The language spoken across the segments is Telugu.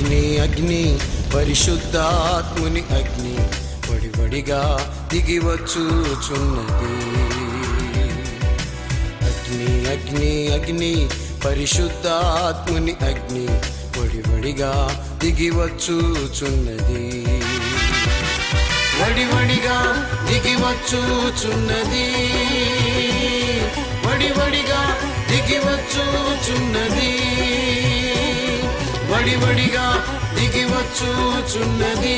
అగ్ని అగ్ని పరిశుద్ధాత్ముని అగ్ని వడివడిగా దిగివచ్చుచున్నది. అగ్ని అగ్ని అగ్ని పరిశుద్ధాత్ముని అగ్ని వడివడిగా దిగివచ్చుచున్నది. వడివడిగా దిగివచ్చుచున్నది. వడివడిగా దిగివచ్చుచున్నది. వడివడిగా దిగివచ్చుచున్నది.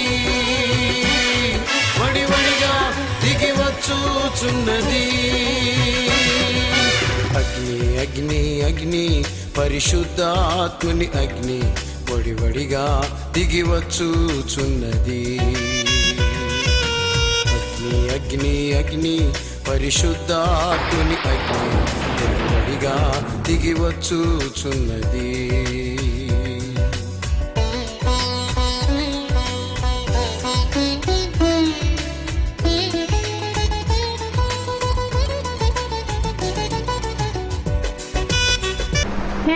వడివడిగా దిగివచ్చుచున్నది. అగ్ని అగ్ని అగ్ని పరిశుద్ధాత్ముని అగ్ని వడివడిగా దిగివచ్చుచున్నది. అగ్ని అగ్ని అగ్ని పరిశుద్ధాత్ముని అగ్ని వడివడిగా దిగివచ్చుచున్నది.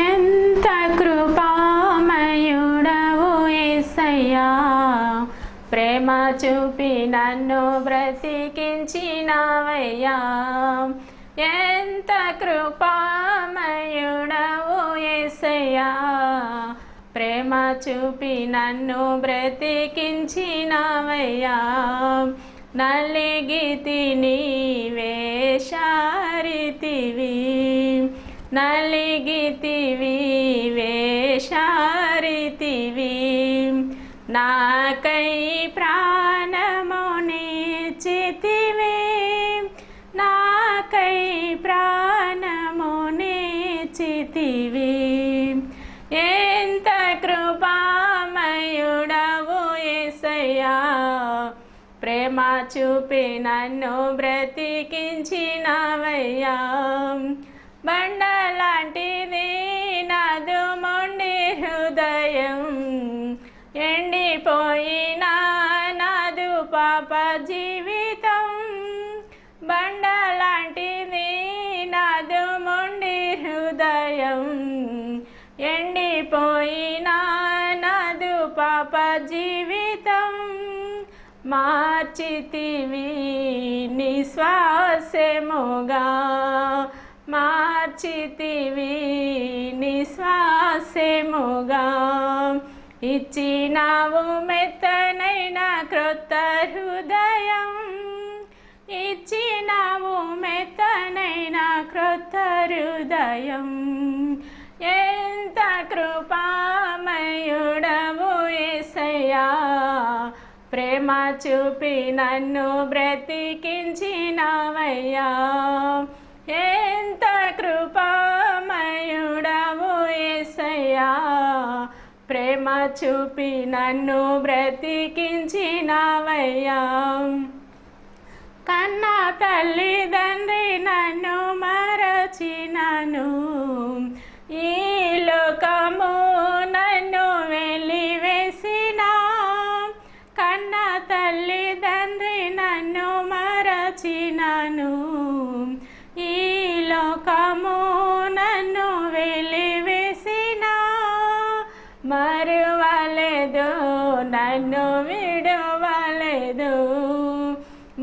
ఎంత కృపామయుడవు యేసయ్యా, ప్రేమ చూపి నన్ను బ్రతికించినావయ్యా. ఎంత కృపామయుడవు యేసయ్యా, ప్రేమ చూపి నన్ను బ్రతికించినావయ్యా. నలిగితి నీవే శారితివి, నలిగితివి వేషారితివి. నాకై ప్రాణమునిచ్చితివి, నాకై ప్రాణమునిచ్చితివి. ఎంత కృపామయుడవు యేసయ్యా, ప్రేమ చూపి నన్ను బ్రతికించినావయ్యా. బండలాంటిది నాదు మొండి హృదయం, ఎండిపోయిన నాదు పాప జీవితం. బండలాంటిది నాదు మొండి హృదయం, ఎండిపోయిన నాదు పాప జీవితం. మార్చితివి నిశ్వాసముగా, మార్చితివి నిశ్వాసముగా. ఇచ్చినావు మెత్తనైన క్రొత్త హృదయం, ఇచ్చినావు మెత్తనైన క్రొత్త హృదయం. ఎంత కృపామయుడవు యేసయ్యా, ప్రేమ చూపి నన్ను బ్రతికించినావయ్యా. ఎంత కృపామయుడవు యేసయ్యా, ప్రేమ చూపి నన్ను బ్రతికించినావయ్యా. కన్నా తల్లిదండ్రి నన్ను మరచినను, ఈ లోకము నన్ను వెలివేసిన. కన్నా తల్లిదండ్రి నన్ను మరచినను, ఈ లోకము నన్ను వెలివేసిన. మరువలేదు నన్ను విడువలేదు,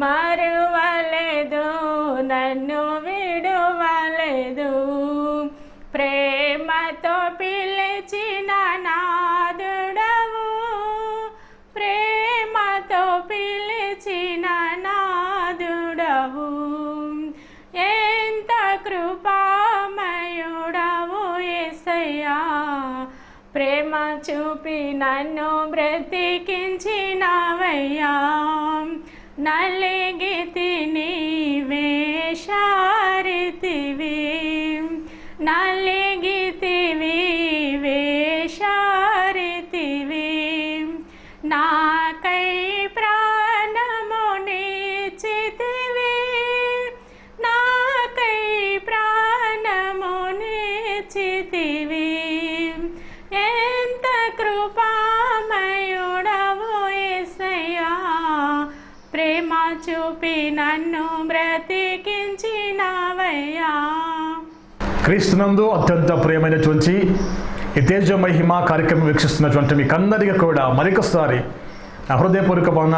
మరువలేదు నన్ను విడువలేదు. ప్రేమతో పిలిచిన నాదుడవు, ప్రేమతో పిలిచిన నాదుడవు. ఎంత కృపామయుడవు యేసయ్యా, ప్రేమ చూపి నన్ను బ్రతికించినావయ్యా. నలిగితి నీవే శారితివి, నలిగితివి వేషారితివి. నాకై ప్రాణమునిచ్చితివి, నాకై ప్రాణమునిచ్చితివి. ఎంత కృపామయుడవు యేసయ్యా, ప్రేమ చూపి నన్ను బ్రతికించినావయ్యా. క్రీస్తునందు అత్యంత ప్రియమైనటువంటి ఈ తేజ మహిమ కార్యక్రమం వీక్షిస్తున్నటువంటి మీకు అందరికీ కూడా మరొకసారి నా హృదయపూర్వకమైన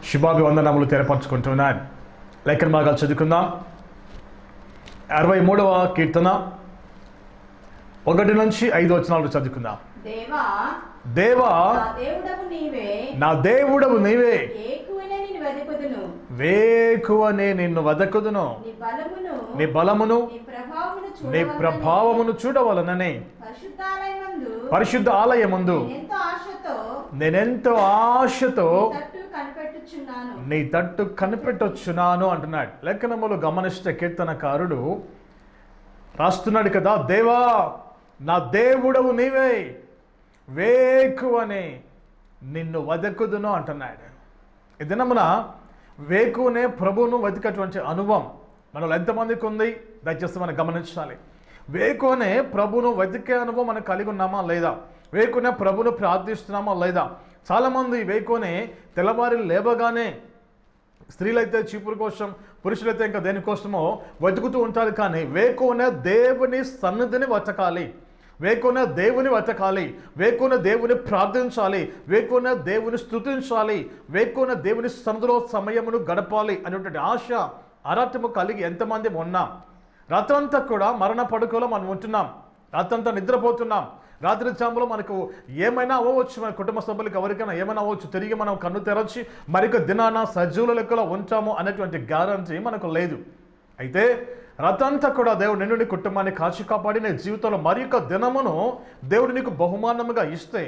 శుభాభివందనములు తెరపరచుకుంటున్నాను. లేఖన భాగాలు చదువుకుందాం. 63వ కీర్తన 1 నుంచి 5 వచనాలు చదువుకుందాం. దేవా నా దేవుడవు నీవే, వేకువనే నిన్ను వెదకుదును, నీ బలమును నీ ప్రభావమును చూడవలనని పరిశుద్ధ ఆలయమందు నేనెంతో ఆశతో నీ తట్టు కనిపెట్టొచ్చున్నాను అంటున్నాడు. లేఖనములు గమనిస్తే కీర్తనకారుడు రాస్తున్నాడు కదా, దేవా నా దేవుడవు నీవే, వేకువనే నిన్ను వెదకుదును అంటున్నాడు. ఈ దినమున వేకువనే ప్రభువును వెతికేటువంటి అనుభవం మనలో ఎంతమందికి ఉంది? దయచేసి మనం గమనించాలి. వేకువనే ప్రభువును వెతికే అనుభవం మనం కలిగి ఉన్నామా లేదా? వేకువనే ప్రభువును ప్రార్థిస్తున్నామా లేదా? చాలామంది వేకువనే తెల్లవారి లేవగానే, స్త్రీలైతే చీపురు కోసం, పురుషులైతే ఇంకా దేనికోసమో వెతుకుతూ ఉంటారు. కానీ వేకువనే దేవుని సన్నిధిని వెతకాలి, వేకువనే దేవుని వెతకాలి, వేకువనే దేవుని ప్రార్థించాలి, వేకువనే దేవుని స్తుతించాలి, వేకువనే దేవుని సన్నిధిలో సమయమును గడపాలి అనేటువంటి ఆశ ఆరాటము కలిగి ఎంతమంది ఉన్నాం? రాత్రంతా కూడా మరణ పడుకలో మనం ఉంటున్నాం, రాత్రంతా నిద్రపోతున్నాం. రాత్రి జాములో మనకు ఏమైనా అవ్వచ్చు, మన కుటుంబ సభ్యులకు ఎవరికైనా ఏమైనా అవ్వచ్చు. తిరిగి మనం కన్ను తెరచి మరొక దినాన సజీవుల లెక్కలో ఉంటాము అనేటువంటి గ్యారంటీ మనకు లేదు. అయితే రాత్రంతా కూడా దేవుడు నిన్ను నీ కుటుంబాన్ని కాచి కాపాడి నీ జీవితంలో మరొక దినమును దేవుడు నీకు బహుమానముగా ఇస్తే,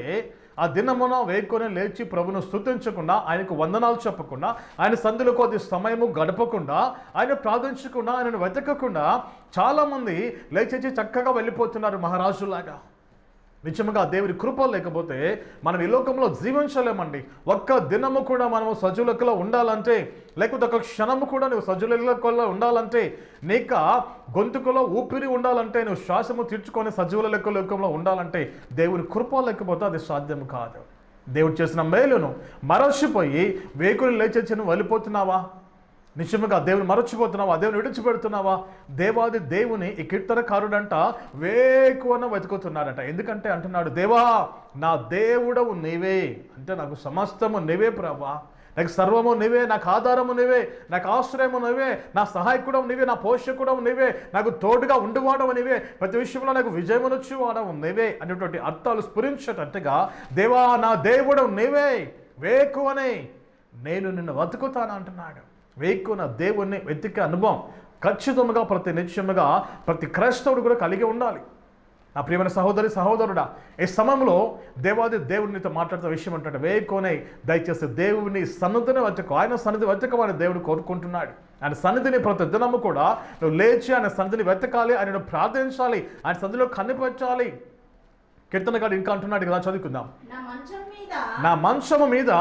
ఆ దినమున వేకునే లేచి ప్రభును స్తుతించకుండా, ఆయనకు వందనాలు చెప్పకుండా, ఆయన సంధిలో కొద్ది సమయము గడపకుండా, ఆయన ప్రార్థించకుండా, ఆయనను వెతకకుండా చాలామంది లేచేసి చక్కగా వెళ్ళిపోతున్నారు మహారాజులాగా. నిజంగా దేవుడి కృప లేకపోతే మనం ఈ లోకంలో జీవించలేమండి. ఒక్క దినము కూడా మనము సజీవులకులో ఉండాలంటే, లేకపోతే ఒక క్షణము కూడా నువ్వు సజీవులలో ఉండాలంటే, నీక గొంతుకులో ఊపిరి ఉండాలంటే, నువ్వు శ్వాసము తీర్చుకొని సజీవుల లోకంలో ఉండాలంటే దేవుని కృప లేకపోతే అది సాధ్యం కాదు. దేవుడు చేసిన మేలును మరచిపోయి వేకుని లేచేసి నువ్వు వెళ్ళిపోతున్నావా? నిజంగా దేవుని మరచిపోతున్నావా? దేవుని విడిచిపెడుతున్నావా? దేవాది దేవుని ఈ కీర్తనకారుడంట వేకువన వెతుకుతున్నాడంట. ఎందుకంటే అంటున్నాడు, దేవా నా దేవుడవు నీవే, అంటే నాకు సమస్తము నీవే ప్రభా, నాకు సర్వము నీవే, నాకు ఆధారము నీవే, నాకు ఆశ్రయము నీవే, నా సహాయకుడవు నీవే, నా పోషకుడవు నీవే, నాకు తోడుగా ఉండివాడవు నీవే, ప్రతి విషయంలో నాకు విజయమునొచ్చి వాడవు నీవే అనేటువంటి అర్థాలు స్ఫురించేటట్టుగా, దేవా నా దేవుడవు నీవే, వేకువనే నేను నిన్ను వెతుకుతాను అంటున్నాడు. వేకున దేవుణ్ణి వెతికే అనుభవం ఖచ్చితంగా ప్రతి నిత్యముగా ప్రతి క్రైస్తవుడు కూడా కలిగి ఉండాలి. నా ప్రియమైన సహోదరి సహోదరుడా, ఈ సమయంలో దేవాది దేవునితో మాట్లాడుతున్న విషయం అంటే, వేకునే దయచేసి దేవుని సన్నిధిని వెతకు, ఆయన సన్నిధి వెతకమని దేవుడు కోరుకుంటున్నాడు. ఆయన సన్నిధిని ప్రతి దినము కూడా నువ్వు లేచి ఆయన సన్నిధిని వెతకాలి, ఆయనను ప్రార్థించాలి, ఆయన సన్నిధిలో కనిపెట్టాలి. కీర్తనగాడు ఇంకా అంటున్నాడు కదా, చదువుకుందాం. నా మంచము మీద,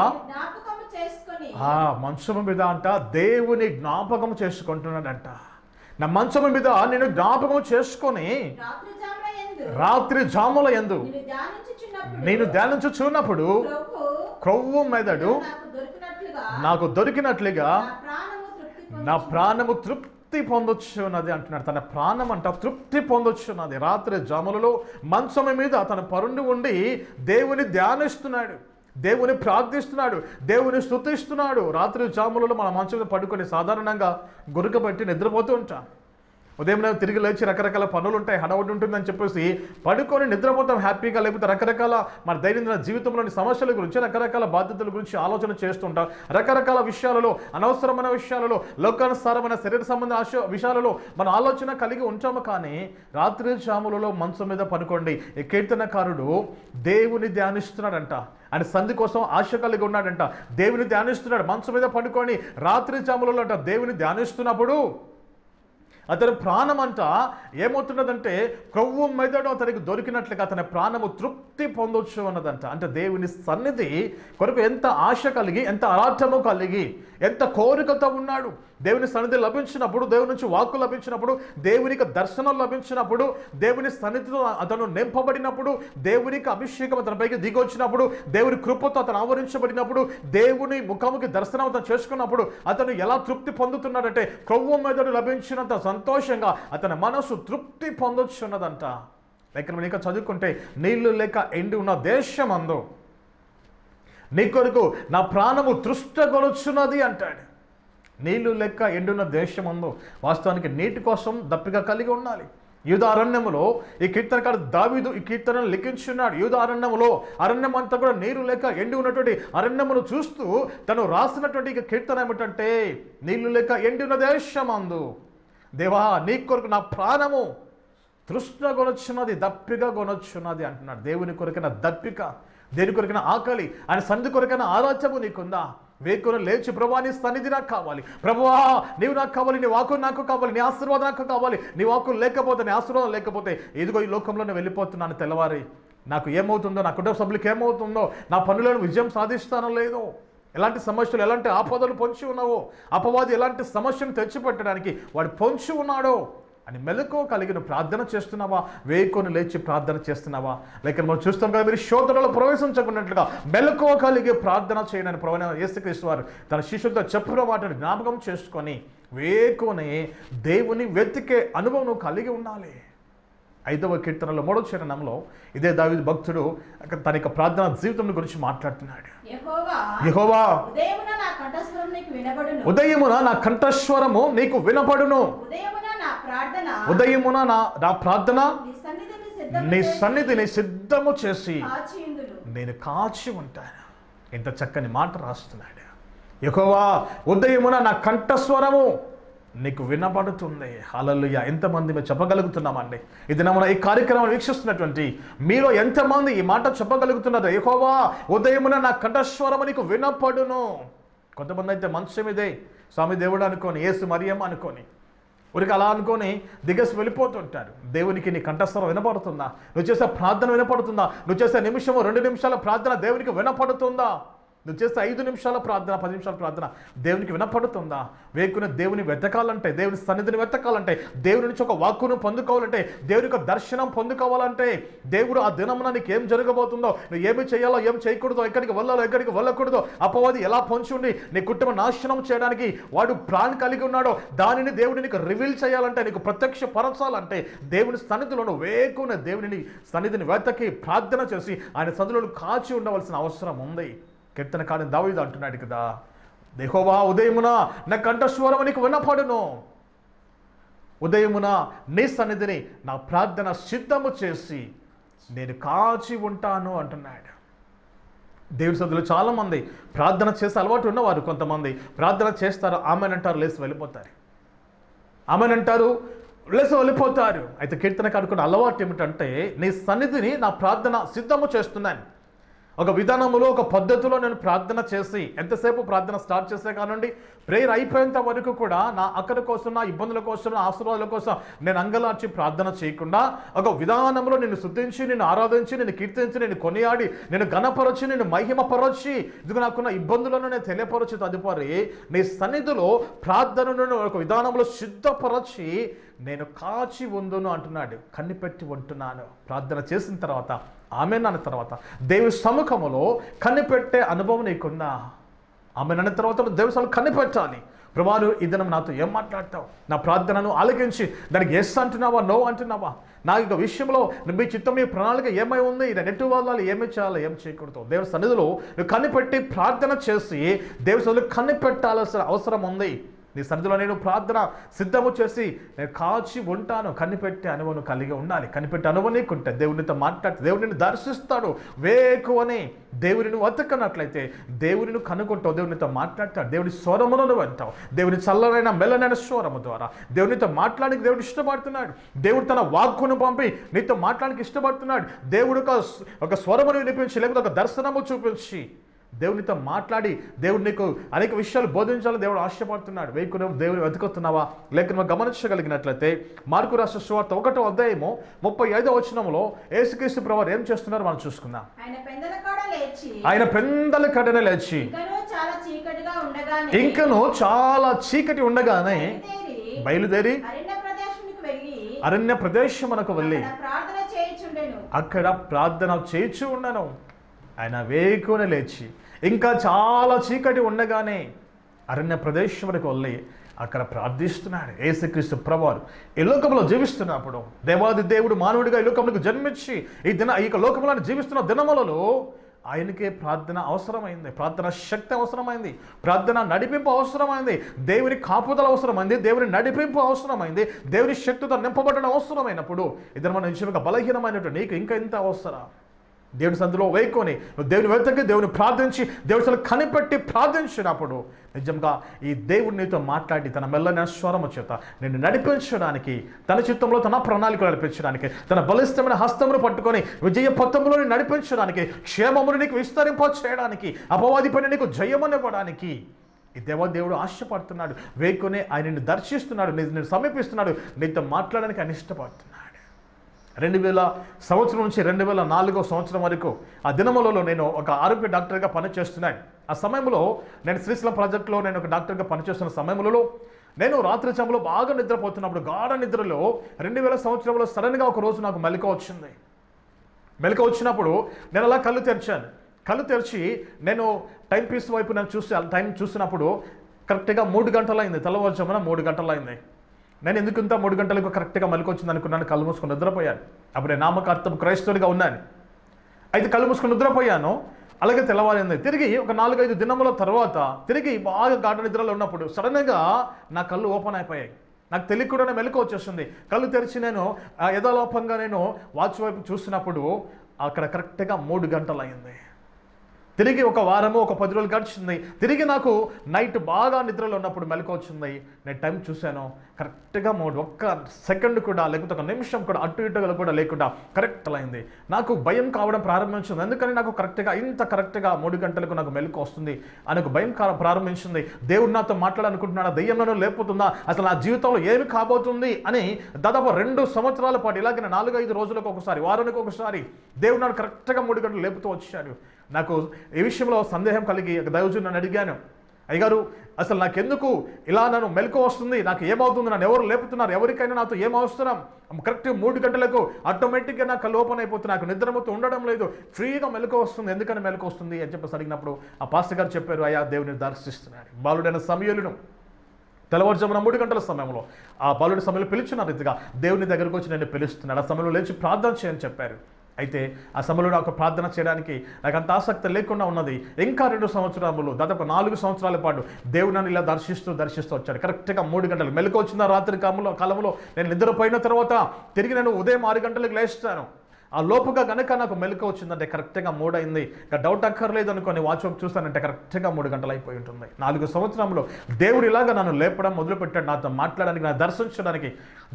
మంచము మీద అంట దేవుని జ్ఞాపకం చేసుకుంటున్నాడంట. నా మంచము మీద నేను జ్ఞాపకం చేసుకొని రాత్రి జాముల యందు నేను ధ్యానించుచున్నప్పుడు క్రొవ్వు మెదడు నాకు దొరికినట్లుగా నా ప్రాణము తృప్తి పొందొచ్చున్నది అంటున్నాడు. తన ప్రాణం అంట తృప్తి పొందొచ్చున్నది. రాత్రి జాములలో మంచము మీద తన పరుండి ఉండి దేవుని ధ్యానిస్తున్నాడు, దేవుని ప్రార్థిస్తున్నాడు, దేవుని స్తుతిస్తున్నాడు. రాత్రి జాములలో మన మంచం మీద పడుకొని సాధారణంగా గురకబెట్టి నిద్రపోతూ ఉంటాం. ఉదయం తిరిగి లేచి రకరకాల పనులు ఉంటాయి, హడావుడి ఉంటుందని చెప్పేసి పడుకొని నిద్రపోతాం హ్యాపీగా. లేకపోతే రకరకాల మన దైనందిన జీవితంలోని సమస్యల గురించి, రకరకాల బాధ్యతల గురించి ఆలోచన చేస్తుంటాం. రకరకాల విషయాలలో, అనవసరమైన విషయాలలో, లోకానుసారమైన శరీర సంబంధ విషయాలలో మన ఆలోచన కలిగి ఉంటాము. కానీ రాత్రి జాములలో మంచం మీద పడుకోండి, ఈ కీర్తనకారుడు దేవుని ధ్యానిస్తున్నాడంట. ఆయన సంధి కోసం ఆశ కలిగి ఉన్నాడంట. దేవుని ధ్యానిస్తున్నాడు మంచం మీద పడుకొని రాత్రి జాములలో అంట. దేవుని ధ్యానిస్తున్నప్పుడు అతని ప్రాణం అంతా ఏమవుతున్నదంటే క్రొవ్వు మెదడు అతనికి దొరికినట్లుగా అతని ప్రాణము తృప్తి పొందొచ్చు అన్నదంట. అంటే దేవుని సన్నిధి కొరకు ఎంత ఆశ కలిగి, ఎంత ఆరాటము కలిగి, ఎంత కోరికతో ఉన్నాడు. దేవుని సన్నిధి లభించినప్పుడు, దేవుని నుంచి వాక్కు లభించినప్పుడు, దేవునికి దర్శనం లభించినప్పుడు, దేవుని సన్నిధితో అతను నింపబడినప్పుడు, దేవునికి అభిషేకం అతనిపైకి దిగొచ్చినప్పుడు, దేవుని కృపతో అతను ఆవరించబడినప్పుడు, దేవుని ముఖముకి దర్శనం అతను చేసుకున్నప్పుడు అతను ఎలా తృప్తి పొందుతున్నాడంటే క్రొవ్వు మెదడు లభించినంత సంతోషంగా అతని మనసు తృప్తి పొందొచ్చున్నదంట. లేక మనం ఇంకా చదువుకుంటే నీళ్లు లేక ఎండి ఉన్న దేశమందు నీ కొరకు నా ప్రాణము తృష్ణగొనుచున్నది అంటాడు. నీళ్లు లెక్క ఎండున్న దేశమందు వాస్తవానికి నీటి కోసం దప్పిక కలిగి ఉండాలి. యూదా అరణ్యములో ఈ కీర్తనకారుడు దావీదు ఈ కీర్తనను లిఖించున్నాడు. యూదా అరణ్యములో అరణ్యం అంతా కూడా నీరు లేక ఎండి ఉన్నటువంటి అరణ్యమును చూస్తూ తను రాసినటువంటి కీర్తన ఏమిటంటే, నీళ్లు లేక ఎండి ఉన్న దేశమందు దేవా నీ కొరకు నా ప్రాణము తృష్ణ కొనొచ్చున్నది, దప్పిక కొనొచ్చున్నది అంటున్నాడు. దేవుని కొరకైన దప్పిక, దేని కొరకైన ఆకలి, ఆయన సన్నిధి కొరకైన ఆరాధ్యము నీకుందా? వేకున లేచి ప్రభువా నీ సన్నిధి నాకు కావాలి, ప్రభువా నీవు నాకు కావాలి, నీ వాకు నాకు కావాలి, నీ ఆశీర్వాదం నాకు కావాలి, నీ వాకు లేకపోతే, నీ ఆశీర్వాదం లేకపోతే ఇదిగో ఈ లోకంలో నేను వెళ్ళిపోతున్నాను. తెల్లవారి నాకు ఏమవుతుందో, నా కుటుంబ సభ్యులకి ఏమవుతుందో, నా పనులను విజయం సాధిస్తానో లేదో, ఎలాంటి సమస్యలు ఎలాంటి ఆపదలు పొంచి ఉన్నావో, అపవాది ఎలాంటి సమస్యను తెచ్చిపెట్టడానికి వాడు పొంచి ఉన్నాడో అని మెలకువ కలిగిన ప్రార్థన చేస్తున్నావా? వేకుని లేచి ప్రార్థన చేస్తున్నావా? లేక మనం చూస్తాం కదా, మీరు శోధనలో ప్రవేశించకున్నట్లుగా మెలకువ కలిగి ప్రార్థన చేయడానికి ప్రభువైన యేసుక్రీస్తు వారు తన శిష్యులతో చెప్పిన వాటిని జ్ఞాపకం చేసుకొని వేకుని దేవుని వెతికే అనుభవం నువ్వు కలిగి ఉండాలి. 5వ కీర్తనలో 3వ చరణంలో ఇదే దావీదు భక్తుడు తన యొక్క ప్రార్థన జీవితం గురించి మాట్లాడుతున్నాడు. యెహోవా ఉదయమున నా కంఠస్వరము నీకు వినపడును, ఉదయమున నా ప్రార్థన నీ సన్నిధిని సిద్ధము చేసి నేను కాచి ఉంటాను. ఎంత చక్కని మాట రాస్తున్నాడు. యెహోవా ఉదయమున నా కంఠస్వరము నీకు వినబడుతుంది. హల్లెలూయా. ఎంతమంది మేము చెప్పగలుగుతున్నామండి? ఇది మన ఈ కార్యక్రమం వీక్షిస్తున్నటువంటి మీలో ఎంతమంది ఈ మాట చెప్పగలుగుతున్నారు? యెహోవా ఉదయమున నా కంఠస్వరము నీకు వినపడును. కొంతమంది అయితే మంచం ఇదే స్వామి దేవుడు అనుకొని, యేసు మరియమ్మ అనుకొని, ఊరికి అలా అనుకొని దిగసి వెళ్ళిపోతుంటారు. దేవునికి నీ కంఠస్వరం వినపడుతుందా? నువ్వు చేసే ప్రార్థన వినపడుతుందా? నువ్వు చేసే నిమిషము 2 నిమిషాల ప్రార్థన దేవునికి వినపడుతుందా? నువ్వు చేస్తే 5 నిమిషాల ప్రార్థన, 10 నిమిషాల ప్రార్థన దేవునికి వినపడుతుందా? వేకుని దేవుని వెతకాలంటే, దేవుని సన్నిధిని వెతకాలంటే, దేవుని నుంచి ఒక వాక్కును పొందుకోవాలంటే, దేవుని యొక్క దర్శనం పొందుకోవాలంటే, దేవుడు ఆ దినమున నీకు ఏం జరగబోతుందో, నువ్వు ఏమి చేయాలో ఏం చేయకూడదో, ఎక్కడికి వెళ్ళాలో ఎక్కడికి వెళ్ళకూడదో, అపవాది ఎలా పొంచి ఉండి నీ కుటుంబం నాశనం చేయడానికి వాడు ప్రాణం కలిగి ఉన్నాడో దానిని దేవుడు నీకు రివీల్ చేయాలంటే, నీకు ప్రత్యక్ష పరచాలంటే దేవుని సన్నిధిలో నువ్వు వేకుని దేవుని సన్నిధిని వెతకి ప్రార్థన చేసి ఆయన సన్నిధిలో కాచి ఉండవలసిన అవసరం ఉంది. కీర్తనకారుడు దావీదు అంటున్నాడు కదా, యెహోవా ఉదయమున నా కంఠస్వరము నీకు వినపడును, ఉదయమున నీ సన్నిధిని నా ప్రార్థన సిద్ధము చేసి నేను కాచి ఉంటాను అంటున్నాడు. దేవుని సన్నిధిలో చాలామంది ప్రార్థన చేసే అలవాటు ఉన్నవారు, కొంతమంది ప్రార్థన చేస్తారు, ఆమెనంటారు, లేచి వెళ్ళిపోతారు, ఆమెనంటారు, లేచి వెళ్ళిపోతారు. అయితే కీర్తనకారుడు అలవాటు ఏమిటంటే, నీ సన్నిధిని నా ప్రార్థన సిద్ధము చేస్తున్నాను. ఒక విధానంలో, ఒక పద్ధతిలో నేను ప్రార్థన చేసి ఎంతసేపు ప్రార్థన స్టార్ట్ చేసే కానండి ప్రేయర్ అయిపోయేంత వరకు కూడా నా అక్కడి కోసం, నా ఇబ్బందుల కోసం, నా ఆశీర్వాదాల కోసం నేను అంగలార్చి ప్రార్థన చేయకుండా ఒక విధానంలో నిన్ను స్తుతించి, నిన్ను ఆరాధించి, నిన్ను కీర్తించి, నిన్ను కొనియాడి, నేను ఘనపరచి, నిన్ను మహిమపరచి, ఇదిగో నాకున్న ఇబ్బందులను నేను తెలియపరచి తదుపరి నీ సన్నిధిలో ప్రార్థనను ఒక విధానంలో సిద్ధపరచి నేను కాచి ఉందును అంటున్నాడు. కనిపెట్టి ఉంటున్నాను. ప్రార్థన చేసిన తర్వాత, ఆమెన్ అన్న తర్వాత దేవుని సముఖములో కనిపెట్టే అనుభవం నీకుందా? ఆమెన్ అన్న తర్వాత దేవుని సముఖం కనిపెట్టాలి. ప్రభువా ఈ దినం నాతో ఏం మాట్లాడతావు? నా ప్రార్థనను ఆలకించి దానికి ఎస్ అంటున్నావా, నో అంటున్నావా? నా యొక్క విషయంలో మీ చిత్తం, మీ ప్రణాళిక ఏమై ఉంది, నేను ఎటు వాళ్ళాలి, ఏమి చేయాలి, ఏం చేయకూడదు? దేవుని సన్నిధిలో నువ్వు కనిపెట్టి ప్రార్థన చేసి దేవుని సన్నిధిలో కనిపెట్టాల్సిన అవసరం ఉంది. నీ సన్నిధిలో నేను ప్రార్థన సిద్ధము చేసి నేను కాచి ఉంటాను. కనిపెట్టే అనుభవం కలిగి ఉండాలి. కనిపెట్టే అనుభవం నీకుంటే దేవునితో మాట్లాడితే దేవుడిని దర్శిస్తాడు. వేకువని దేవుడిని వెతకనట్లయితే దేవుడిని కనుక్కుంటావు, దేవునితో మాట్లాడతాడు, దేవుని స్వరమును నువ్వు వింటావు. దేవుని చల్లనైన మెల్లనైన స్వరము ద్వారా దేవునితో మాట్లాడానికి దేవుడు ఇష్టపడుతున్నాడు. దేవుడు తన వాక్కును పంపి నీతో మాట్లాడానికి ఇష్టపడుతున్నాడు. దేవుడు ఒక స్వరమును వినిపించి, లేకపోతే ఒక దర్శనము చూపించి దేవునితో మాట్లాడి దేవుడు నీకు అనేక విషయాలు బోధించాలని దేవుడు ఆశపడుతున్నాడు. వేకును దేవుని వెతుకుతున్నావా? లేక నువ్వు గమనించగలిగినట్లయితే మార్కు రాసిన సువార్త 1వ అధ్యాయము 35వ వచనంలో యేసుక్రీస్తు ప్రభువు ఏం చేస్తున్నారో మనం చూసుకుందాం. ఆయన పెందల కడన లేచి ఇంకను చాలా చీకటి ఉండగానే బయలుదేరి అరణ్య ప్రదేశమునకు వెళ్ళి అక్కడ ప్రార్థన చేయించు ఉండను. ఆయన వేకున లేచి ఇంకా చాలా చీకటి ఉండగానే అరణ్య ప్రదేశమునకు వెళ్ళి అక్కడ ప్రార్థిస్తున్నాడు. యేసుక్రీస్తు ప్రభువారు ఈ లోకంలో జీవిస్తున్నప్పుడు దేవాది దేవుడు మానవుడిగా ఈ లోకంలోకి జన్మించి ఈ లోకంలో జీవిస్తున్న దినములలో ఆయనకే ప్రార్థన అవసరమైంది, ప్రార్థన శక్తి అవసరమైంది, ప్రార్థన నడిపింపు అవసరమైంది, దేవుని కాపుదల అవసరమైంది, దేవుని నడిపింపు అవసరమైంది, దేవుని శక్తితో నింపబడడం అవసరమైనప్పుడు ఇద్దరు మన నిజంగా బలహీనమైనట్టు నీకు ఇంకా ఎంత అవసరం? దేవుని సందులో వేయకొని నువ్వు దేవుని వెతకి దేవుని ప్రార్థించి దేవుని సందులో కనిపెట్టి ప్రార్థించినప్పుడు నిజంగా ఈ దేవుడు నీతో మాట్లాడి తన మెల్లైన స్వరము చేత నిన్ను నడిపించడానికి, తన చిత్తంలో తన ప్రణాళికలు నడిపించడానికి, తన బలిష్టమైన హస్తమును పట్టుకొని విజయ పథంలో నడిపించడానికి, క్షేమమును నీకు విస్తరింప చేయడానికి, అపవాది పైన నీకు జయమనివ్వడానికి ఈ దేవుడు ఆశపడుతున్నాడు. వేకునే ఆయనని దర్శిస్తున్నాడు, నేను సమీపిస్తున్నాడు, నీతో మాట్లాడడానికి ఆయన ఇష్టపడుతున్నాడు. 2000 సంవత్సరం నుంచి 2004 సంవత్సరం వరకు ఆ దినములలో నేను ఒక ఆరోగ్య డాక్టర్గా పనిచేస్తున్నాను. ఆ సమయంలో నేను శ్రీశైలం ప్రాజెక్టులో నేను ఒక డాక్టర్గా పనిచేస్తున్న సమయంలో నేను రాత్రి సమయంలో బాగా నిద్రపోతున్నప్పుడు గాఢ నిద్రలో 2000 సంవత్సరంలో సడన్గా ఒక రోజు నాకు మెలకువ వచ్చింది. మెలకువ వచ్చినప్పుడు నేను అలా కళ్ళు తెరిచాను. కళ్ళు తెరిచి నేను టైం పీస్ వైపు నేను టైం చూసినప్పుడు కరెక్ట్గా 3 గంటలైంది. తెల్లవారుజామున 3 గంటలైంది. నేను ఎందుకు ఇంత 3 గంటలకు కరెక్ట్గా మెలకు వచ్చింది అనుకున్నాను. కళ్ళు మూసుకొని నిద్రపోయాను. అప్పుడు నేను నామకార్థం క్రైస్తవుడిగా ఉన్నాను. అయితే కళ్ళు మూసుకొని నిద్రపోయాను. అలాగే తెల్లవారింది. తిరిగి ఒక 4-5 దినముల తర్వాత తిరిగి బాగా గాఢ నిద్రలో ఉన్నప్పుడు సడన్గా నా కళ్ళు ఓపెన్ అయిపోయాయి. నాకు తెలియకుండానే మెలకు వచ్చేస్తుంది. కళ్ళు తెరిచి నేను యథాలోపంగా నేను వాచ్ వైపు చూసినప్పుడు అక్కడ కరెక్ట్గా 3 గంటలు అయింది. తిరిగి ఒక వారము ఒక 10 రోజులు గడిచింది. తిరిగి నాకు నైట్ బాగా నిద్రలో ఉన్నప్పుడు మెలకు వచ్చింది. నేను టైం చూశాను, కరెక్ట్గా 3, ఒక్క సెకండ్ కూడా లేకపోతే ఒక నిమిషం కూడా అటు ఇటుగా కూడా లేకుండా కరెక్ట్ అయింది. నాకు భయం కావడం ప్రారంభించింది. ఎందుకని నాకు కరెక్ట్గా 3 గంటలకు నాకు మెలకు వస్తుంది అని ఒక భయం ప్రారంభించింది. దేవుడు నాతో మాట్లాడాలనుకుంటున్నాడా, దెయ్యంలో లేకపోతుందా, అసలు నా జీవితంలో ఏమి కాబోతుంది అని దాదాపు 2 సంవత్సరాల పాటు ఇలాగే 4-5 రోజులకు ఒకసారి, వారానికి ఒకసారి దేవుడు నన్ను కరెక్ట్గా 3 గంటలు లేపుతూ వచ్చాడు. నాకు ఈ విషయంలో సందేహం కలిగి దైవజనుడు నన్ను అడిగాను, అయ్యగారు అసలు నాకెందుకు ఇలా నన్ను మెలకు వస్తుంది, నాకు ఏమవుతుంది, నన్ను ఎవరు లేపుతున్నారు, ఎవరికైనా నాతో ఏం అవసరం? కరెక్ట్ 3 గంటలకు ఆటోమేటిక్గా నాకు లోపన్ అయిపోతుంది, నాకు నిద్రమతో ఉండడం లేదు, ఫ్రీగా మెలకు వస్తుంది. ఎందుకని మెలకు వస్తుంది అని చెప్పేసి అడిగినప్పుడు ఆ పాస్టర్ గారు చెప్పారు, అయ్యా దేవుని దర్శిస్తున్నాడు. బాలుడైన సమూయేలును తెల్లవారుజామున 3 గంటల సమయంలో ఆ బాలుడి సమయంలో పిలిచిన రీతిగా దేవుని దగ్గరకు వచ్చి నేను పిలుస్తున్నాడు. ఆ సమయంలో లేచి ప్రార్థన చేయని చెప్పారు. అయితే ఆ సమయంలో నాకు ప్రార్థన చేయడానికి నాకు అంత ఆసక్తి లేకుండా ఉన్నది. ఇంకా 2 సంవత్సరాలు దాదాపు 4 సంవత్సరాల పాటు దేవుడు నన్ను ఇలా దర్శిస్తూ వచ్చాడు. కరెక్ట్గా 3 గంటలు మెలకు వచ్చిన రాత్రి కాలంలో నేను నిద్రపోయిన తర్వాత తిరిగి నేను ఉదయం 6 గంటలకు లేస్తాను. ఆ లోపుగా కనుక నాకు మెలకు వచ్చిందంటే కరెక్ట్గా 3 అయింది. ఇంకా డౌట్ అక్కర్లేదు అనుకొని వాచ్ చూస్తానంటే కరెక్ట్గా 3 గంటలు అయిపోయి ఉంటుంది. 4 సంవత్సరంలో దేవుడు ఇలాగా నన్ను లేపడం మొదలుపెట్టాడు, నాతో మాట్లాడడానికి, నా దర్శించడానికి,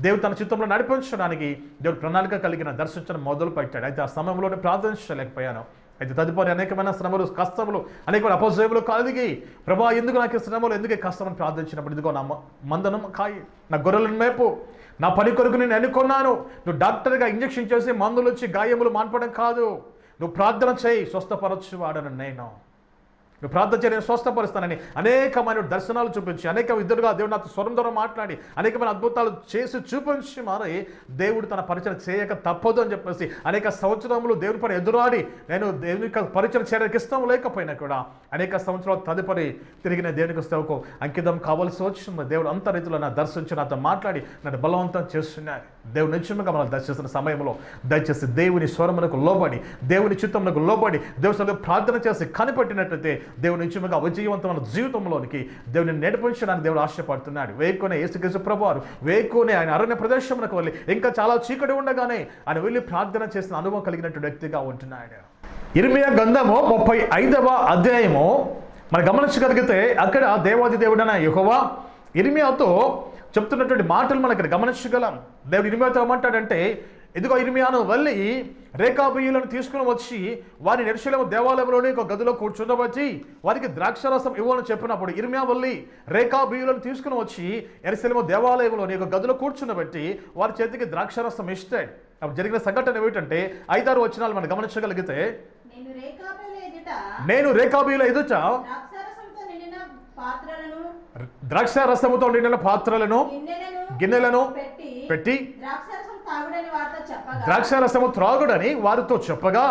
దేవుడు తన చిత్తంలో నడిపించడానికి దేవుడు ప్రణాళిక కలిగిన దర్శించడం మొదలు పెట్టాడు. అయితే ఆ సమయంలోనే ప్రార్థించలేకపోయాను. అయితే తదుపరి అనేకమైన శ్రమలు, కష్టములు, అనేకమైన అపజయములు కలిగి ప్రభా ఎందుకు నాకు శ్రమలు, ఎందుకు కష్టమని ప్రార్థించినప్పుడు ఇదిగో నా మందనం కాయి, నా గొర్రెలను మేపు, నా పని కొరకు నేను ఎన్నుకున్నాను. నువ్వు డాక్టర్గా ఇంజెక్షన్ చేసి మందులు వచ్చి గాయములు మాన్పడం కాదు, నువ్వు ప్రార్థన చేయి, స్వస్థపరచు వాడను నేను. నువ్వు ప్రార్థన చేయ నేను స్వస్థపరుస్తానని అనేకమైన దర్శనాలు చూపించి, అనేక విధులుగా దేవుడు నాతో స్వరం ద్వారా మాట్లాడి, అనేకమైన అద్భుతాలు చేసి చూపించి మరి దేవుడు తన పరిచయం చేయక తప్పదు అని చెప్పేసి అనేక సంవత్సరములు దేవుని పని ఎదురాడి నేను దేవుని పరిచయం చేయడానికి ఇష్టం లేకపోయినా కూడా అనేక సంవత్సరాలు తదుపరి తిరిగి నేను దేవునికి సేవకు అంకితం కావాల్సి వచ్చింది. దేవుడు అంత రీతిలో నా దర్శించి నాతో మాట్లాడి నన్ను బలవంతం చేస్తున్నారు. దేవుడు నిశ్చయంగా మనల్ని దర్శిస్తున్న సమయంలో దయచేసి దేవుని స్వరమునకు లోబడి, దేవుని చిత్తమునకు లోబడి, దేవుని ప్రార్థన చేసి కనిపెట్టినట్లయితే దేవుని నిశ్చయంగా విజయవంతమైన జీవితంలోనికి దేవుని నడిపించడానికి దేవుడు ఆశపడుతున్నాడు. వేకునే యేసుక్రీస్తు ప్రభువారు వేకునే ఆయన అరణ్య ప్రదేశమునకు వెళ్ళి ఇంకా చాలా చీకటి ఉండగానే ఆయన వెళ్ళి ప్రార్థన చేసిన అనుభవం కలిగినటువంటి వ్యక్తిగా ఉంటున్నాడు. ఇర్మియా గ్రంథము 35వ అధ్యాయము మనం గమనించగలిగితే అక్కడ దేవాది దేవుడైన యెహోవా ఇర్మియాతో చెప్తున్నటువంటి మాటలు మనం ఇక్కడ గమనించగలం. దేవుడు ఇర్మియాతో ఏమంటాడంటే, ఇదిగో ఇర్మియాను వెళ్ళి రేకాబీయులను తీసుకుని వచ్చి వారిని యెరూషలేము దేవాలయంలోని ఒక గదిలో కూర్చుండబట్టి వారికి ద్రాక్షారసం ఇవ్వాలని చెప్పినప్పుడు ఇర్మియా వెళ్ళి రేకాబీయులను తీసుకుని వచ్చి యెరూషలేము దేవాలయంలోని ఒక గదిలో కూర్చుండబెట్టి వారి చేతికి ద్రాక్షారసం ఇస్తాడు. అప్పుడు జరిగిన సంఘటన ఏమిటంటే 5-6 వచనాలు మనం గమనించగలిగితే, నేను రేకాబీయుల ఎదుట ద్రాక్షారసముతో నిండిన పాత్రలను గిన్నెలను పెట్టి ద్రాక్షారసము త్రాగుడని వారితో చెప్పగా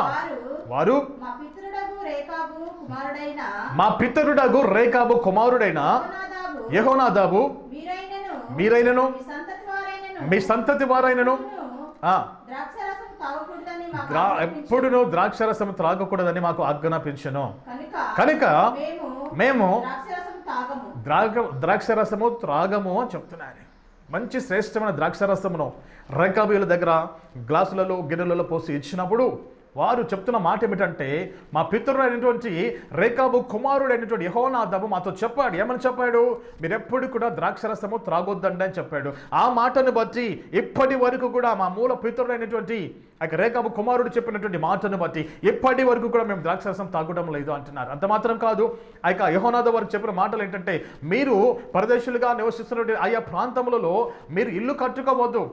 వారు మా పితరుడగు రేకాబు కుమారుడైన మా పితరుడగు రేకాబు కుమారుడైన యెహోనాదాబు మీరైనను మీ సంతతి వారైనను ద్రాక్షారసం తాగకూడదని ఎప్పుడును ద్రాక్షరసం త్రాగకూడదని మాకు ఆజ్ఞాపించెను. కనుక మేము ద్రాక్షరసము త్రాగము అని చెప్తున్నాను. మంచి శ్రేష్టమైన ద్రాక్షరసమును రేకాబీల దగ్గర గ్లాసులలో గిన్నెలలో పోసి ఇచ్చినప్పుడు వారు చెప్తున్న మాట ఏమిటంటే, మా పితరుడైనటువంటి రేకాబు కుమారుడైనటువంటి యెహోనాదాబు మాతో చెప్పాడు. ఏమని చెప్పాడు? మీరెప్పుడు కూడా ద్రాక్షరసము త్రాగొద్దండి అని చెప్పాడు. ఆ మాటను బట్టి ఇప్పటి వరకు కూడా మా మూల పితరుడైనటువంటి రేకాబు కుమారుడు చెప్పినటువంటి మాటను బట్టి ఇప్పటి వరకు కూడా మేము ద్రాక్షరసం తాగడం లేదు అంటున్నారు. అంత మాత్రం కాదు, యెహోనాదాబు వారు చెప్పిన మాటలు ఏంటంటే, మీరు పరదేశులుగా నివసిస్తున్న ఆయా ప్రాంతములలో మీరు ఇల్లు కట్టుకోవద్దు,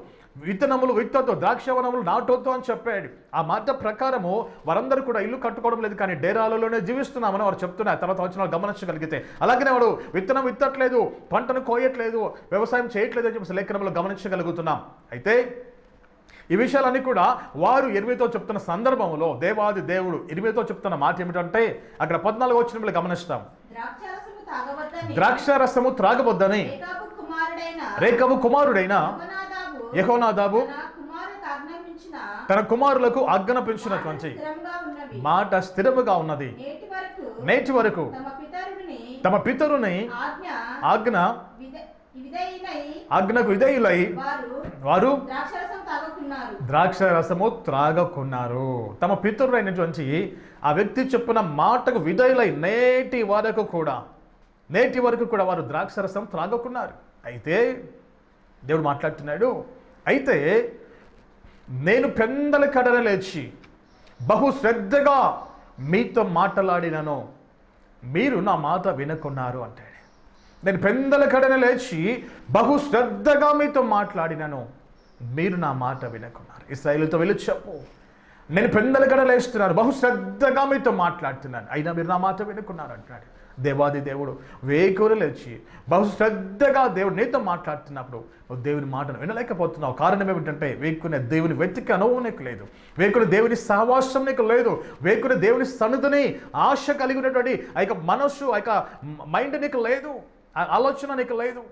విత్తనములు విత్తొద్దు, ద్రాక్షవనములు నాటొద్దు అని చెప్పాడు. ఆ మాట ప్రకారము వారందరూ కూడా ఇల్లు కట్టుకోవడం లేదు, కానీ డేరాలలోనే జీవిస్తున్నామని వారు చెప్తున్నారు. తర్వాత వచ్చిన గమనించగలిగితే అలాగనే వాడు విత్తనం విత్తట్లేదు, పంటను కోయట్లేదు, వ్యవసాయం చేయట్లేదు అని చెప్పేసి లేఖనంలో గమనించగలుగుతున్నాం. అయితే ఈ విషయాలన్నీ కూడా వారు ఎనిమిదితో చెప్తున్న సందర్భంలో దేవాది దేవుడు ఎనిమిదితో చెప్తున్న మాట ఏమిటంటే, అక్కడ 14 వచనంలో గమనిస్తాం. ద్రాక్షారసము త్రాగవద్దని రేకాబు కుమారుడైన యెహోనాదాబు తన కుమారులకు ఆజ్ఞాపించినటువంటి మాట స్థిరముగా ఉన్నది. నేటి వరకు తమ పితరుని ఆజ్ఞకు విధేయులై వారు ద్రాక్షరసము త్రాగకున్నారు. తమ పితరులైనటువంటి ఆ వ్యక్తి చెప్పిన మాటకు విధేయులై నేటి వరకు కూడా వారు ద్రాక్షరసం త్రాగకున్నారు. అయితే దేవుడు మాట్లాడుతున్నాడు, అయితే నేను పెందల కడన లేచి బహు శ్రద్ధగా మీతో మాట్లాడినను మీరు నా మాట వినకున్నారు అంటాడు. నేను పెందల కడన లేచి బహు శ్రద్ధగా మీతో మాట్లాడినను మీరు నా మాట వినకున్నారు. ఇశ్రాయేలుతో వెళ్ళి చెప్పు, నేను పెందల కడ లేస్తున్నాను, బహు శ్రద్ధగా మీతో మాట్లాడుతున్నాను, అయినా మీరు నా మాట వినుకున్నారు అంటున్నాడు. దేవాది దేవుడు వేకువలు లేచి బహు శ్రద్ధగా దేవుడు నీతో మాట్లాడుతున్నప్పుడు నువ్వు దేవుని మాటను వినలేకపోతున్నావు. కారణం ఏమిటంటే వేకునే దేవుని వెతికి అనుభవం నీకు లేదు, వేకునే దేవుని సహవాసం నీకు లేదు, వేకునే దేవుని సన్నిధిని ఆశ కలిగి ఉన్నటువంటి ఆ యొక్క మనస్సు, ఆ యొక్క మైండ్ నీకు లేదు, ఆలోచన నీకు లేదు.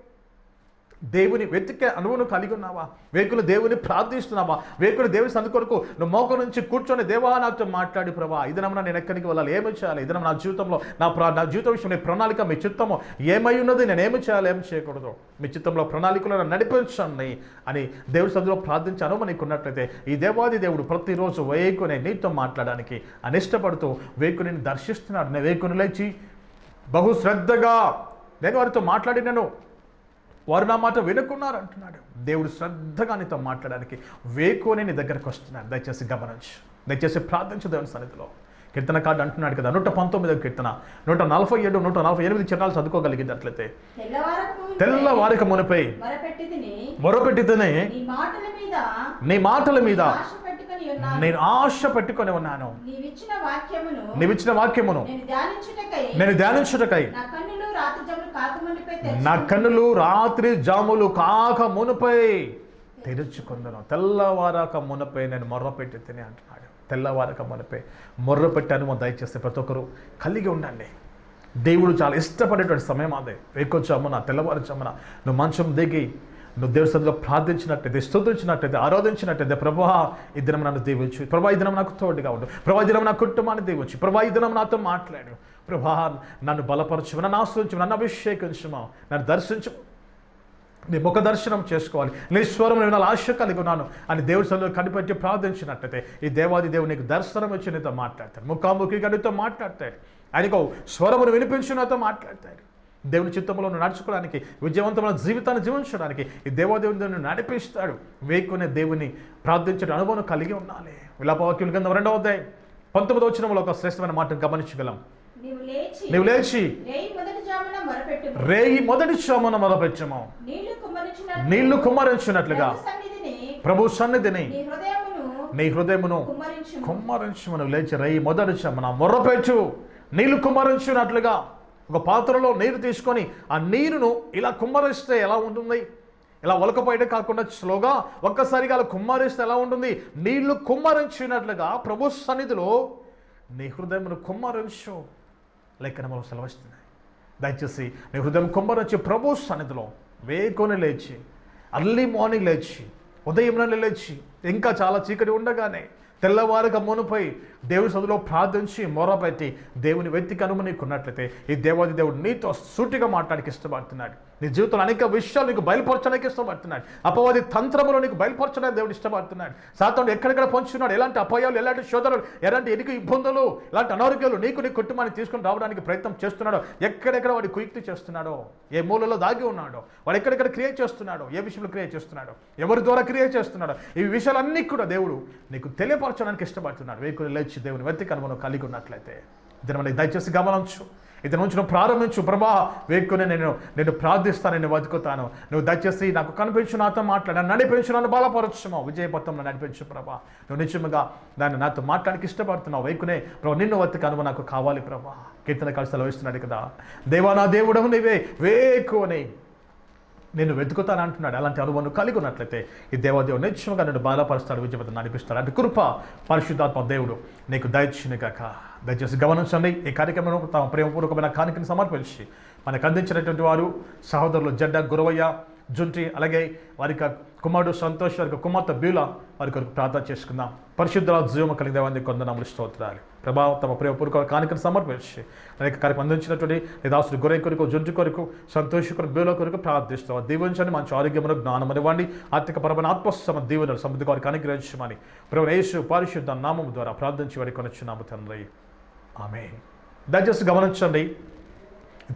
దేవుని వెతికే అనువును కలిగి ఉన్నావా? వేకులు దేవుని ప్రార్థిస్తున్నావా? వేకులు దేవుని సందు కొరకు నువ్వు మోక నుంచి కూర్చొని దేవా నాతో మాట్లాడి ప్రభా ఇదనమున నేను ఎక్కడికి వెళ్ళాలి, ఏమి చేయాలి, ఇదనం నా జీవితంలో నా జీవితం విషయంలో ప్రణాళిక మీ చిత్తము ఏమై ఉన్నది, నేను ఏమి చేయాలి, ఏమి చేయకూడదు, మీ చిత్తంలో ప్రణాళికలను నడిపించండి అని దేవుని సందులో ప్రార్థించి అనుభవం నీకు ఉన్నట్లయితే ఈ దేవాది దేవుడు ప్రతిరోజు వేకునే నీతో మాట్లాడడానికి అని ఇష్టపడుతూ వేకుని దర్శిస్తున్నాడు. నేను వేకుని లేచి బహు శ్రద్ధగా నేను వారితో మాట్లాడినను వారు నా మాట వినుకున్నారు అంటున్నాడు. దేవుడు శ్రద్ధగా నీతో మాట్లాడడానికి వేకునే నీ దగ్గరకు వస్తున్నాడు. దయచేసి గమనించు, దయచేసి ప్రార్థించు దేవుని సన్నిధిలో. కీర్తనకారుడు అంటున్నాడు కదా, 119వ కీర్తన 147, 148 చరణాలు చదువుకోగలిగినట్లయితే, తెల్లవారిక మునిపై మొరపెట్టితేనే నీ మాటల మీద నేను ఆశ పెట్టుకొని ఉన్నాను, నీవిచ్చిన వాక్యమును నేను ధ్యానించుటకై నా కన్నులు రాత్రి జాములు కాక మునుపై తెరుచుకుందను. తెల్లవారక మునుపై నేను మొర్రపెట్టి తిని అంటున్నాడు. తెల్లవారక మునుపై మొర్రపెట్టాను. దయచేస్తే ప్రతి ఒక్కరు కలిగి ఉండండి. దేవుడు చాలా ఇష్టపడేటువంటి సమయం అదే. వేకొచ్చామున తెల్లవారుచామున నువ్వు మంచం దిగి నువ్వు దేవుడి సన్నిధిలో ప్రార్థించినట్టయితే, స్తుతించినట్టయితే, ఆరాధించినట్టయితే, ప్రభా ఈ దినం నన్ను దీవించు, ప్రభా ఈ దినం నాకు తోడుగా ఉండు, ప్రభా ఈ దినం నా కుటుంబాన్ని దీవించు, ప్రభా ఈ దినం నాతో మాట్లాడు, ప్రభా నన్ను బలపరచు, నన్ను ఆశ్రయించు, నన్ను అభిషేకించుమా, నన్ను దర్శించు, నీ ముఖ దర్శనం చేసుకోవాలి, నీ స్వరం నేను ఆశ కలిగి ఉన్నాను అని దేవుడి సన్నిధిలో కనిపెట్టి ప్రార్థించినట్టయితే ఈ దేవాది దేవుడు నీకు దర్శనం వచ్చి నీతో మాట్లాడతాడు, ముఖాముఖిగా నీతో మాట్లాడతాడు, ఆయనకు స్వరమును వినిపించి నాతో మాట్లాడతాడు. దేవుని చిత్తంలో నడుచుకోవడానికి, విజయవంతమైన జీవితాన్ని జీవించడానికి ఈ దేవాదేవుని నడిపిస్తాడు. వేకునే దేవుని ప్రార్థించే అనుభవం కలిగి ఉండాలి. విలాపవాక్యుల గ్రంథం 2వ అధ్యాయం 19వ వచనంలో ఒక శ్రేష్టమైన మాటను గమనించగలం. నీవు లేచి రేయి మొదటి జామున మొరపెట్టుము, నీళ్లు కుమ్మరించినట్లుగా ప్రభు సన్నిధిని నీ హృదయమును కుమ్మరించుము. నువ్వు లేచి రేయి మొదటి జామున మొరపెట్టు, నీళ్లు కుమ్మరించినట్లుగా. ఒక పాత్రలో నీరు తీసుకొని ఆ నీరును ఇలా కుమ్మరిస్తే ఎలా ఉంటుంది? ఇలా ఒలకపోయడం కాకుండా స్లోగా ఒక్కసారిగా అలా కుమ్మరిస్తే ఎలా ఉంటుంది? నీళ్లు కుమ్మరించినట్లుగా ప్రభు సన్నిధిలో నీ హృదయమును కుమ్మరించు లేఖనములో సెలవిస్తున్నాయి. దయచేసి నీ హృదయం కుమ్మరించి ప్రభు సన్నిధిలో వేకుని లేచి, అర్లీ మార్నింగ్ లేచి, ఉదయంలోనే లేచి, ఇంకా చాలా చీకటి ఉండగానే తెల్లవారుగా మునుపై దేవుని సదులో ప్రార్థించి మొరపెట్టి దేవుని వెతికి అనుమతి నీకున్నట్లయితే ఈ దేవాది దేవుడు నీతో సూటిగా మాట్లాడడానికి ఇష్టపడుతున్నాడు. నీ జీవితంలో అనేక విషయాలు నీకు బయలుపరచడానికి ఇష్టపడుతున్నాడు. అపవాది తంత్రములు నీకు బయలుపరచడానికి దేవుడు ఇష్టపడుతున్నాడు. సాతానుడు ఎక్కడెక్కడ పంచున్నాడు, ఎలాంటి అపాయాలు, ఎలాంటి శోధనలు, ఎలాంటి ఎనికి ఇబ్బందులు, ఎలాంటి అనారోగ్యాలు నీ కుటుంబాన్ని తీసుకుని రావడానికి ప్రయత్నం చేస్తున్నాడో, ఎక్కడెక్కడ వాడి కుయుక్తి చేస్తున్నాడో, ఏ మూలలో దాగి ఉన్నాడో, వాడు ఎక్కడెక్కడ క్రియేట్ చేస్తున్నాడో, ఏ విషయంలో క్రియేట్ చేస్తున్నాడో, ఎవరి ద్వారా క్రియేట్ చేస్తున్నాడో, ఈ విషయాలన్నీ కూడా దేవుడు నీకు తెలియపరచడానికి ఇష్టపడుతున్నాడు. వేకుని లేచి దేవుని వెతికి అనుభవం కలిగి ఉన్నట్లయితే ఇది మనకి దయచేసి గమనించు. ఇది నుంచి నువ్వు ప్రారంభించు. ప్రభా, వేకునే నేను ప్రార్థిస్తాను, నేను వెతుకుతాను, నువ్వు దయచేసి నాకు కనిపించు, నాతో మాట్లాడు, నన్ను నడిపించు, నన్ను బలపరచుమో, విజయపథంలో నడిపించు ప్రభా. నువ్వు నిజంగా దాన్ని నాతో మాట్లాడానికి ఇష్టపడుతున్నావు. వేకునే ప్రభా, నిన్ను వెతికి అనుభవం నాకు కావాలి ప్రభా. కీర్తన కలిసి వస్తున్నాడు కదా, దేవా నా దేవుడవు నీవే, వేకునే నేను వెతుకుతాను అంటున్నాడు. అలాంటి అనుభవం కలిగి ఉన్నట్లయితే ఈ దేవాదేవుడు నిశ్చయంగా నన్ను బలపరుస్తాడు, విజయపథం నడిపిస్తాడు. అంటే కృప పరిశుద్ధాత్మ దేవుడు నీకు దయచేయనుగాక. దయచేసి గమనించండి. ఈ కార్యక్రమం తమ ప్రేమపూర్వకమైన కానుకను సమర్పించి మనకు అందించినటువంటి వారు సహోదరులు జడ్డ గురవయ్య జుంటి, అలాగే వారి కుమారుడు సంతోష్, వారికి కుమార్తె బ్యూల, వారి కొరకు ప్రార్థన చేసుకుందాం. పరిశుద్ధ జీవము కలిగిన దేవాన్ని కొందనములు స్తోత్రాలు. ప్రభావం తమ ప్రేమపూర్వక కానుకను సమర్పించి అనేక కార్యక్రమం అందించినటువంటి దాసుడు గురై కొరకు, జుంటి కొరకు, సంతోష్ కొరకు, బ్యూల కొరకు ప్రార్థిస్తాం. దీవించండి, మంచి ఆరోగ్యమును, జ్ఞానము ఇవ్వండి, ఆర్థికపరమైన ఆత్మసమ దీవెనలు సమృద్ధి వారికి అనుగ్రహించమని ప్రభువైన యేసు పరిశుద్ధ నామము ద్వారా ప్రార్థించి వారికి కొనొచ్చున్నాము తండ్రి. ఆమేన్. దయచేసి గమనించండి,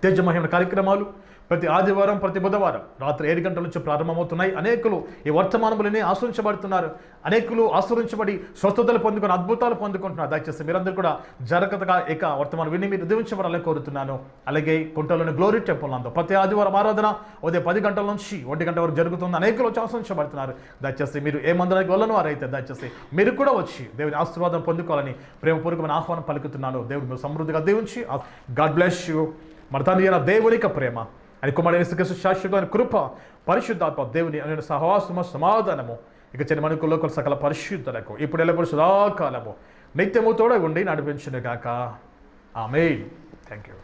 తేజ మహిమ కార్యక్రమాలు ప్రతి ఆదివారం, ప్రతి బుధవారం రాత్రి 7 గంటల నుంచి ప్రారంభమవుతున్నాయి. అనేకులు ఈ వర్తమానములని ఆశ్రయించబడుతున్నారు. అనేకులు ఆశ్రయించబడి స్వస్థతలు పొందుకొని అద్భుతాలు పొందుకుంటున్నారు. దయచేసి మీరందరూ కూడా జరగతగా వర్తమానం విని మీరు దీవించబడాలని కోరుతున్నాను. అలాగే కుంటలోని గ్లోరీ టెంపుల్ నందు ప్రతి ఆదివారం ఆరాధన ఉదయం 10 గంటల నుంచి 1 గంట వరకు జరుగుతుంది. అనేకులు వచ్చి ఆశ్రయించబడుతున్నారు. దయచేసి మీరు ఏ మందిరానికి వెళ్ళను వారైతే దయచేసి మీరు కూడా వచ్చి దేవుని ఆశీర్వాదం పొందుకోవాలని ప్రేమపూర్వకమైన ఆహ్వానం పలుకుతున్నాను. దేవుడు మీరు సమృద్ధిగా దీవించి. God bless you. మన తండ్రి అయిన దేవునిక ప్రేమ, అని కుమారుడైన యేసుక్రీస్తు శాశ్వతమైన కృప, పరిశుద్ధాత్మ దేవుని అనే సహవాసము, సమాధానము ఇక చెని మనకు లోకల్ సకల పరిశుద్ధులకు ఇప్పుడు ఎల్లప్పుడూ సదాకాలము నిత్యము తోడై ఉండి నడిపించును గాక. ఆమేన్. Thank you.